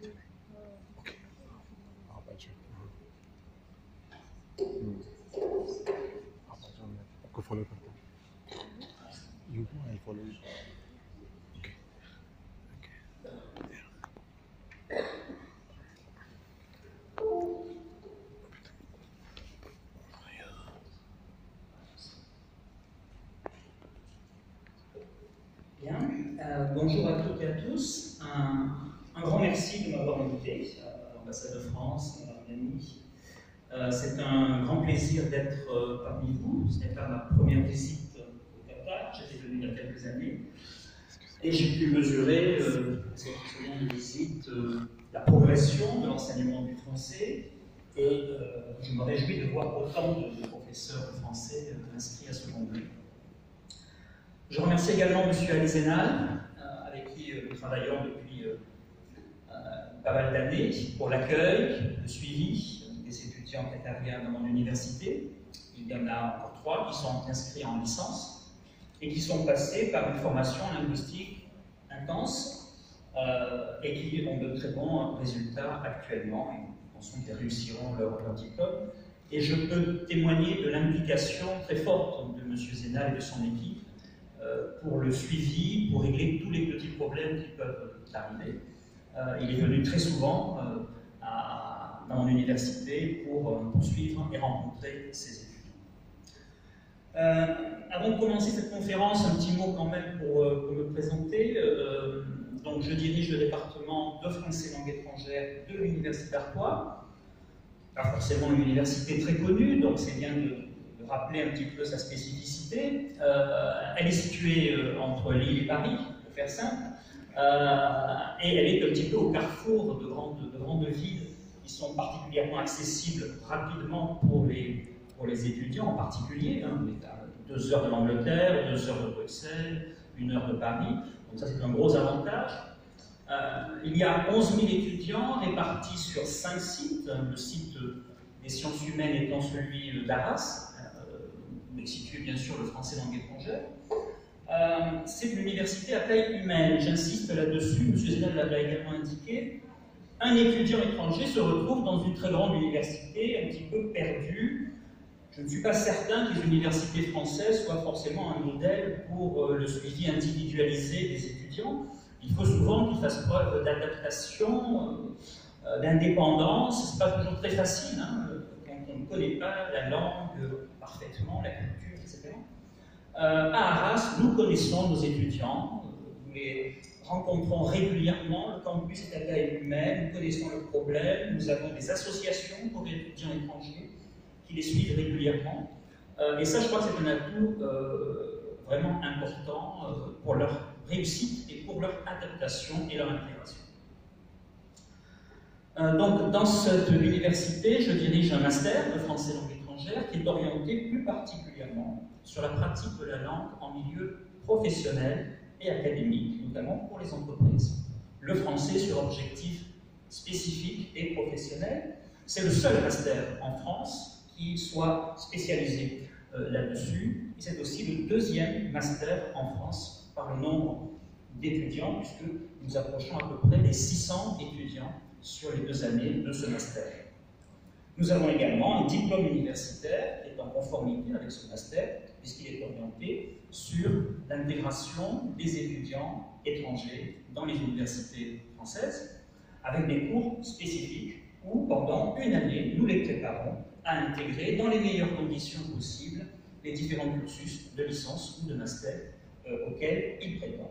Okay. How about you? How about you? Go follow them. You go and follow you. Okay. Bien. Bonjour à toutes et à tous. Un grand merci de m'avoir invité à l'ambassade de France, mes amis. C'est un grand plaisir d'être parmi vous. Ce n'est pas ma première visite au Qatar. J'étais venu il y a quelques années. Et j'ai pu mesurer, cette seconde visite, la progression de l'enseignement du français. Et je me réjouis de voir autant de professeurs de français inscrits à ce congrès. Je remercie également M. Ali Zenal, avec qui nous travaillons depuis pas mal d'années, pour l'accueil, le suivi des étudiants qatariens dans mon université. Il y en a encore 3 qui sont inscrits en licence et qui sont passés par une formation linguistique intense et qui ont de très bons résultats actuellement. Et ensuite, ils réussiront leur diplôme. Et je peux témoigner de l'implication très forte de M. Zenal et de son équipe pour le suivi, pour régler tous les petits problèmes qui peuvent arriver. Il est venu très souvent dans mon université pour suivre et rencontrer ses étudiants. Avant de commencer cette conférence, un petit mot quand même pour me présenter. Donc, je dirige le département de français langue étrangère de l'Université d'Artois. Pas forcément une université très connue, donc c'est bien de rappeler un petit peu sa spécificité. Elle est située entre Lille et Paris, pour faire simple, et elle est un petit peu au carrefour de grandes villes qui sont particulièrement accessibles rapidement pour les étudiants en particulier. 2 heures de l'Angleterre, 2 heures de Bruxelles, 1 heure de Paris, donc ça c'est un gros avantage. Il y a 11 000 étudiants répartis sur 5 sites, le site des sciences humaines étant celui d'Arras, où est situé bien sûr le français langue étrangère. C'est une université à taille humaine, j'insiste là-dessus, M. Zenal l'a également indiqué. Un étudiant étranger se retrouve dans une très grande université, un petit peu perdue. Je ne suis pas certain que les universités françaises soient forcément un modèle pour le suivi individualisé des étudiants. Il faut souvent qu'ils fassent preuve d'adaptation, d'indépendance. Ce n'est pas toujours très facile quand on ne connaît pas la langue parfaitement, la culture, etc. À Arras, nous connaissons nos étudiants, nous les rencontrons régulièrement, le campus est à taille humaine, nous connaissons le problème, nous avons des associations pour les étudiants étrangers qui les suivent régulièrement. Et ça, je crois que c'est un atout vraiment important pour leur réussite et pour leur adaptation et leur intégration. Donc, dans cette université, je dirige un master de français langue étrangère qui est orienté plus particulièrement sur la pratique de la langue en milieu professionnel et académique, notamment pour les entreprises. Le français sur objectifs spécifiques et professionnels. C'est le seul master en France qui soit spécialisé là-dessus. Et c'est aussi le 2e master en France par le nombre d'étudiants, puisque nous approchons à peu près des 600 étudiants sur les 2 années de ce master. Nous avons également un diplôme universitaire qui est en conformité avec ce master, puisqu'il est orienté sur l'intégration des étudiants étrangers dans les universités françaises, avec des cours spécifiques où, pendant 1 année, nous les préparons à intégrer dans les meilleures conditions possibles les différents cursus de licence ou de master auxquels ils prétendent.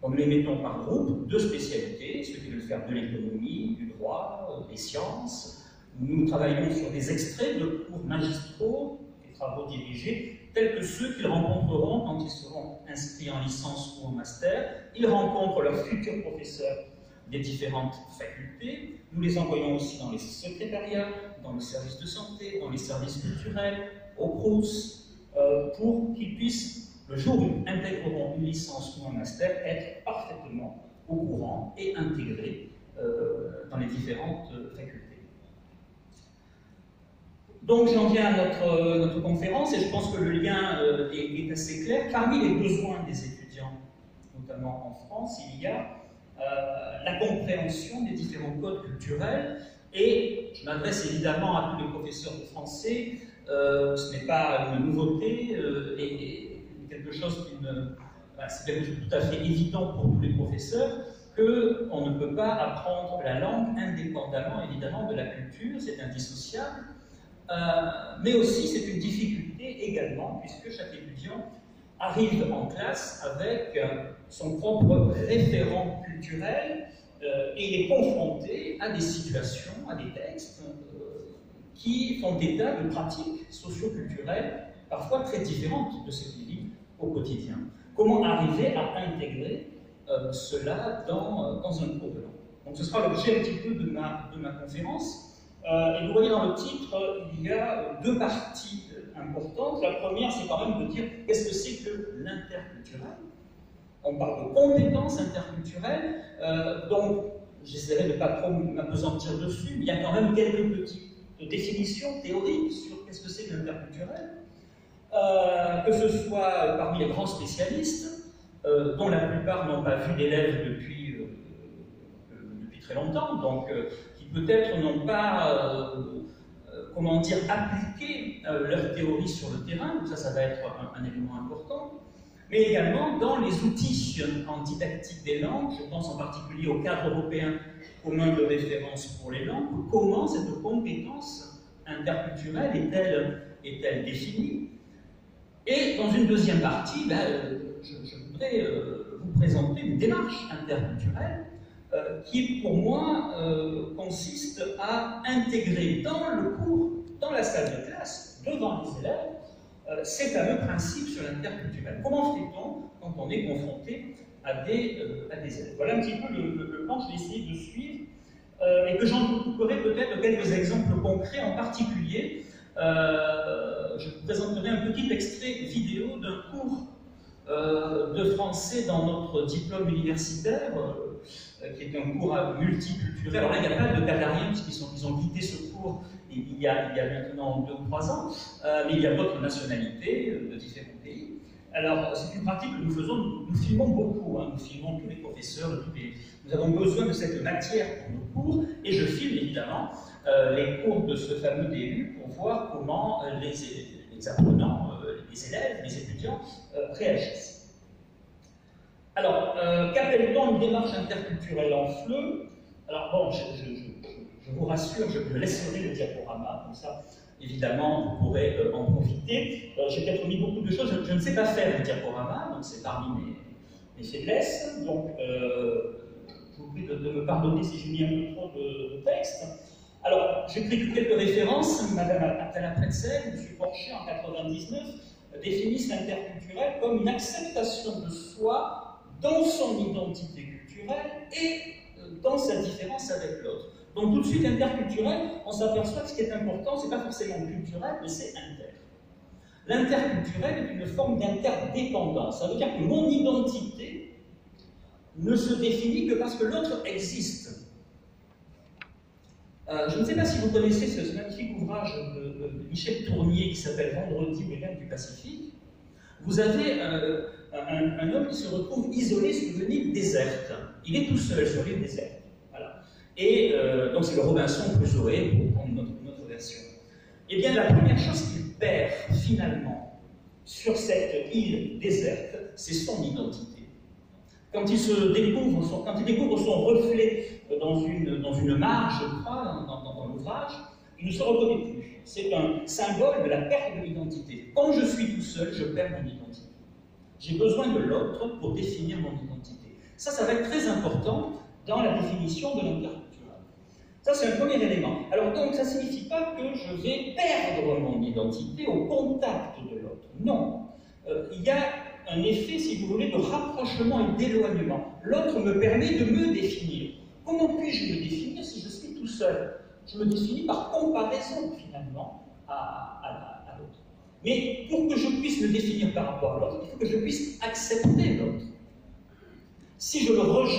Donc, nous les mettons par groupe de spécialités, ceux qui veulent faire de l'économie, du droit, des sciences. Nous travaillons sur des extraits de cours magistraux, des travaux dirigés, tels que ceux qu'ils rencontreront quand ils seront inscrits en licence ou en master. Ils rencontrent leurs futurs professeurs des différentes facultés. Nous les envoyons aussi dans les secrétariats, dans le service de santé, dans les services culturels, au Crous, pour qu'ils puissent, le jour où ils intégreront une licence ou un master, être parfaitement au courant et intégrés dans les différentes facultés. Donc j'en viens à notre conférence et je pense que le lien est assez clair. Parmi les besoins des étudiants, notamment en France, il y a la compréhension des différents codes culturels. Et je m'adresse évidemment à tous les professeurs de français, ce n'est pas une nouveauté et quelque chose c'est quelque chose de tout à fait évident pour tous les professeurs, qu'on ne peut pas apprendre la langue indépendamment évidemment de la culture, c'est indissociable, mais aussi c'est une difficulté également, puisque chaque étudiant arrive en classe avec son propre référent culturel et il est confronté à des situations, à des textes qui font état de pratiques socio-culturelles parfois très différentes de ce qu'il vit au quotidien. Comment arriver à intégrer cela dans un cours de langue? Donc ce sera l'objet un petit peu de ma conférence. Et vous voyez dans le titre, il y a deux parties importantes. La première, c'est quand même de dire qu'est-ce que c'est que l'interculturel. On parle de compétences interculturelles, donc j'essaierai de ne pas trop m'apesantir dessus, mais il y a quand même quelques petites définitions théoriques sur qu'est-ce que c'est que l'interculturel. Que ce soit parmi les grands spécialistes, dont la plupart n'ont pas vu d'élèves depuis très longtemps, donc qui peut-être n'ont pas, comment dire, appliqué leur théorie sur le terrain, donc ça va être un élément important, mais également dans les outils en didactique des langues, je pense en particulier au cadre européen commun de référence pour les langues, comment cette compétence interculturelle est-elle définie. Et dans une deuxième partie, je voudrais vous présenter une démarche interculturelle qui, pour moi, consiste à intégrer dans le cours, dans la salle de classe, devant les élèves, ces fameux principes sur l'interculturel. Comment fait-on quand on est confronté à des élèves? Voilà un petit peu le plan que je vais essayer de suivre et que j'en couperai peut-être quelques exemples concrets, en particulier. Je vous présenterai un petit extrait vidéo d'un cours de français dans notre diplôme universitaire, qui est un cours multiculturel. Alors là, il n'y a pas de Qatariens, puisqu'ils ont quitté ce cours il y a maintenant 2 ou 3 ans, mais il y a d'autres nationalités de différents pays. Alors, c'est une pratique que nous faisons, nous filmons beaucoup, nous filmons tous les professeurs, nous avons besoin de cette matière pour nos cours, et je filme évidemment les cours de ce fameux DU pour voir comment les apprenants, les élèves, les étudiants réagissent. Alors, qu'appelle-t-on une démarche interculturelle en FLE? Alors bon, je vous rassure, je laisserai le diaporama, comme ça, évidemment, vous pourrez en profiter. J'ai peut-être mis beaucoup de choses, je ne sais pas faire le diaporama, donc c'est parmi mes faiblesses, donc je vous prie de me pardonner si j'ai mis un peu trop de texte. Alors, j'ai pris que quelques références. Madame Atala Pretzel, M. Porcher, en 1999, définissent l'interculturel comme une acceptation de soi dans son identité culturelle et dans sa différence avec l'autre. Donc tout de suite, l'interculturel, on s'aperçoit que ce qui est important, ce n'est pas forcément culturel, mais c'est inter. L'interculturel est une forme d'interdépendance. Ça veut dire que mon identité ne se définit que parce que l'autre existe. Je ne sais pas si vous connaissez ce magnifique ouvrage de Michel Tournier qui s'appelle Vendredi ou les Lacs du Pacifique. Vous avez un homme qui se retrouve isolé sur une île déserte. Il est tout seul sur l'île déserte. Voilà. Et donc c'est le Robinson Crusoe pour prendre notre version. Eh bien, la première chose qu'il perd finalement sur cette île déserte, c'est son identité. Quand il découvre son reflet dans une marge, je crois, dans l'ouvrage, il ne se reconnaît plus. C'est un symbole de la perte de l'identité. Quand je suis tout seul, je perds mon identité. J'ai besoin de l'autre pour définir mon identité. Ça va être très important dans la définition de l'interculturel. Ça, c'est un premier élément. Alors donc, ça ne signifie pas que je vais perdre mon identité au contact de l'autre. Non. Il y a un effet, si vous voulez, de rapprochement et d'éloignement. L'autre me permet de me définir. Comment puis-je me définir si je suis tout seul? Je me définis par comparaison, finalement, à l'autre. Mais pour que je puisse me définir par rapport à l'autre, il faut que je puisse accepter l'autre. Si je le rejette,